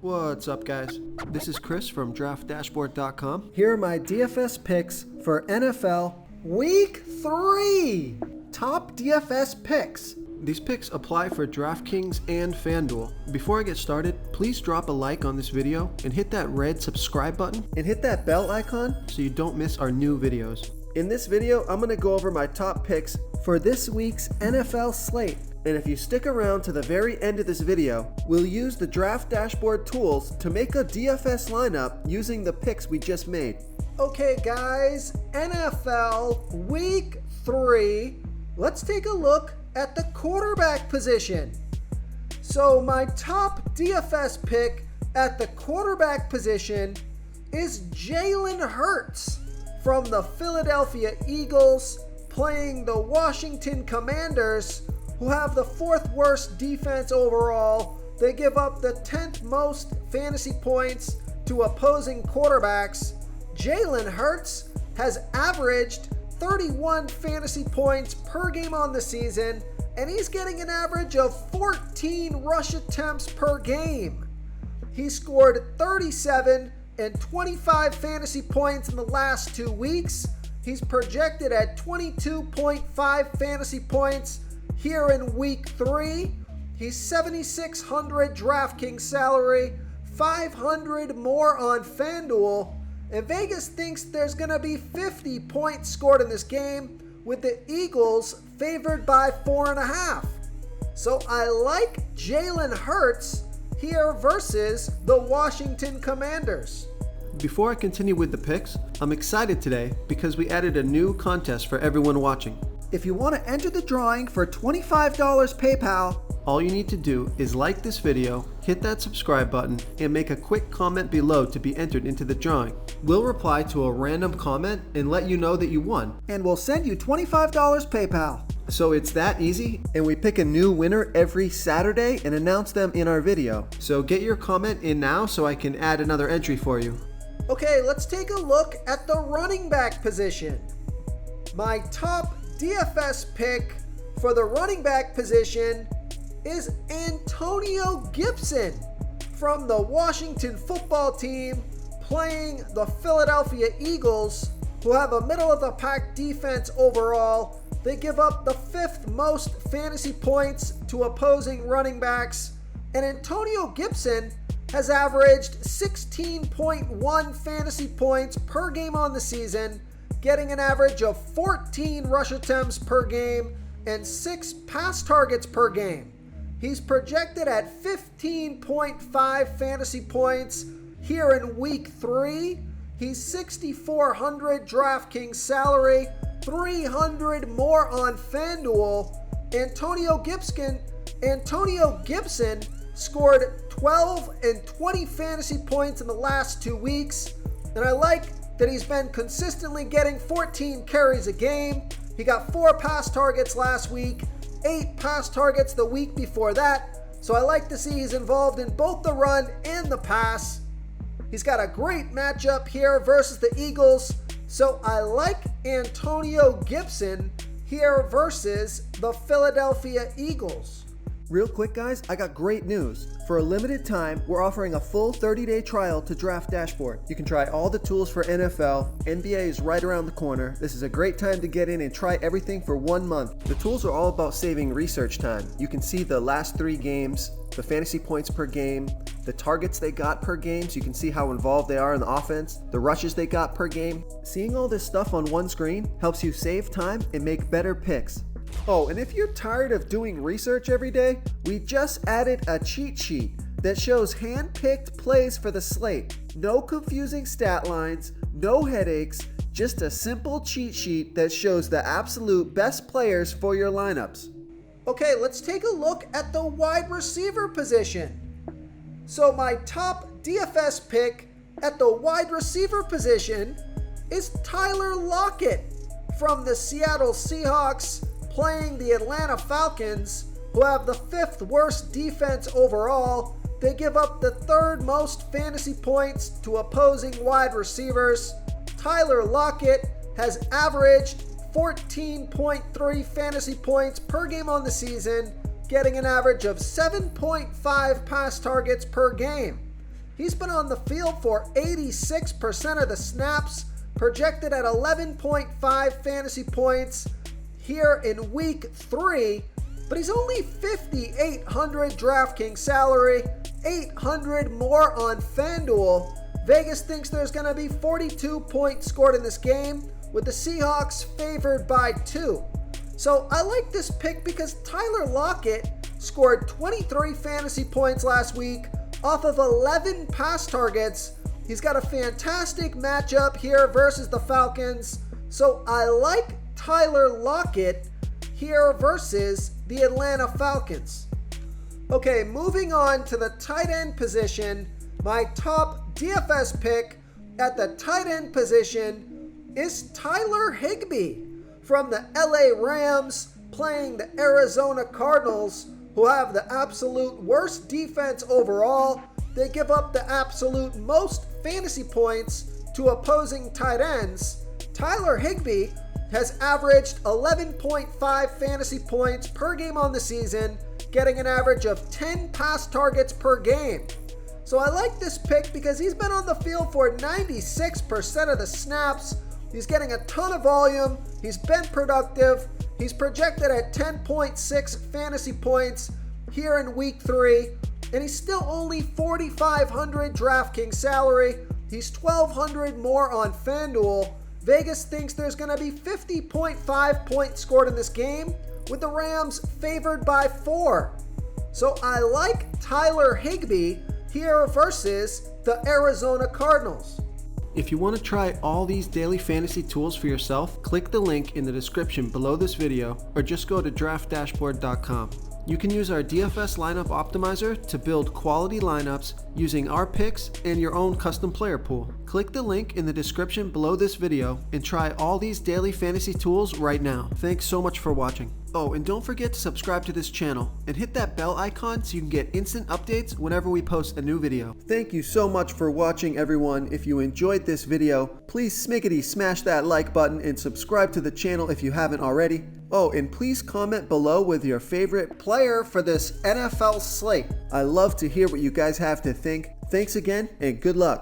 What's up, guys? This is Chris from DraftDashboard.com. Here are my DFS picks for NFL Week 3. Top DFS picks. These picks apply for DraftKings and FanDuel. Before I get started, please drop a like on this video and hit that red subscribe button And hit that bell icon so you don't miss our new videos. In this video, I'm going to go over my top picks for this week's NFL slate. And if you stick around to the very end of this video, we'll use the Draft Dashboard tools to make a DFS lineup using the picks we just made. Okay guys, NFL Week 3. Let's take a look at the quarterback position. So my top DFS pick at the quarterback position is Jalen Hurts from the Philadelphia Eagles, playing the Washington Commanders, who have the 4th worst defense overall. They give up the 10th most fantasy points to opposing quarterbacks. Jalen Hurts has averaged 31 fantasy points per game on the season, and he's getting an average of 14 rush attempts per game. He scored 37 and 25 fantasy points in the last 2 weeks. He's projected at 22.5 fantasy points here in Week 3. He's $7,600 DraftKings salary, $500 more on FanDuel, and Vegas thinks there's going to be 50 points scored in this game, with the Eagles favored by 4.5. So I like Jalen Hurts here versus the Washington Commanders. Before I continue with the picks, I'm excited today because we added a new contest for everyone watching. If you want to enter the drawing for $25 PayPal, all you need to do is like this video, hit that subscribe button, and make a quick comment below to be entered into the drawing. We'll reply to a random comment and let you know that you won. And we'll send you $25 PayPal. So it's that easy, and we pick a new winner every Saturday and announce them in our video. So get your comment in now so I can add another entry for you. Okay, let's take a look at the running back position. My top DFS pick for the running back position is Antonio Gibson from the Washington football team, playing the Philadelphia Eagles, who have a middle-of-the-pack defense overall. They give up the 5th most fantasy points to opposing running backs, and Antonio Gibson has averaged 16.1 fantasy points per game on the season, getting an average of 14 rush attempts per game and 6 pass targets per game. He's projected at 15.5 fantasy points here in Week 3. He's $6,400 DraftKings salary, $300 more on FanDuel. Antonio Gibson scored 12 and 20 fantasy points in the last 2 weeks, and I like that he's been consistently getting 14 carries a game. He got 4 pass targets last week, 8 pass targets the week before that, so I like to see he's involved in both the run and the pass. He's got a great matchup here versus the Eagles, so I like Antonio Gibson here versus the Philadelphia Eagles. Real quick guys, I got great news. For a limited time, we're offering a full 30-day trial to Draft Dashboard. You can try all the tools for NFL. NBA is right around the corner. This is a great time to get in and try everything for 1 month. The tools are all about saving research time. You can see the last 3 games, the fantasy points per game, the targets they got per game, so you can see how involved they are in the offense, the rushes they got per game. Seeing all this stuff on one screen helps you save time and make better picks. Oh, and if you're tired of doing research every day, we just added a cheat sheet that shows hand-picked plays for the slate. No confusing stat lines, no headaches, just a simple cheat sheet that shows the absolute best players for your lineups. Okay, let's take a look at the wide receiver position. So my top DFS pick at the wide receiver position is Tyler Lockett from the Seattle Seahawks, playing the Atlanta Falcons, who have the 5th worst defense overall. They give up the 3rd most fantasy points to opposing wide receivers. Tyler Lockett has averaged 14.3 fantasy points per game on the season, getting an average of 7.5 pass targets per game. He's been on the field for 86% of the snaps, projected at 11.5 fantasy points here in week 3, but he's only 5,800 DraftKings salary, 800 more on FanDuel. Vegas thinks there's going to be 42 points scored in this game, with the Seahawks favored by 2. So I like this pick because Tyler Lockett scored 23 fantasy points last week off of 11 pass targets. He's got a fantastic matchup here versus the Falcons. So I like Tyler Lockett here versus the Atlanta Falcons. Okay, moving on to the tight end position. My top DFS pick at the tight end position is Tyler Higbee from the LA Rams, playing the Arizona Cardinals, who have the absolute worst defense overall. They give up the absolute most fantasy points to opposing tight ends. Tyler Higbee has averaged 11.5 fantasy points per game on the season, getting an average of 10 pass targets per game. So I like this pick because he's been on the field for 96% of the snaps. He's getting a ton of volume. He's been productive. He's projected at 10.6 fantasy points here in week 3. And he's still only 4,500 DraftKings salary. He's 1,200 more on FanDuel. Vegas thinks there's going to be 50.5 points scored in this game, with the Rams favored by 4. So I like Tyler Higbee here versus the Arizona Cardinals. If you want to try all these daily fantasy tools for yourself, click the link in the description below this video or just go to draftdashboard.com. You can use our DFS lineup optimizer to build quality lineups using our picks and your own custom player pool. Click the link in the description below this video and try all these daily fantasy tools right now. Thanks so much for watching. Oh, and don't forget to subscribe to this channel and hit that bell icon so you can get instant updates whenever we post a new video. Thank you so much for watching, everyone. If you enjoyed this video, please smiggity smash that like button and subscribe to the channel if you haven't already. Oh, and please comment below with your favorite player for this NFL slate. I love to hear what you guys have to think. Thanks again and good luck.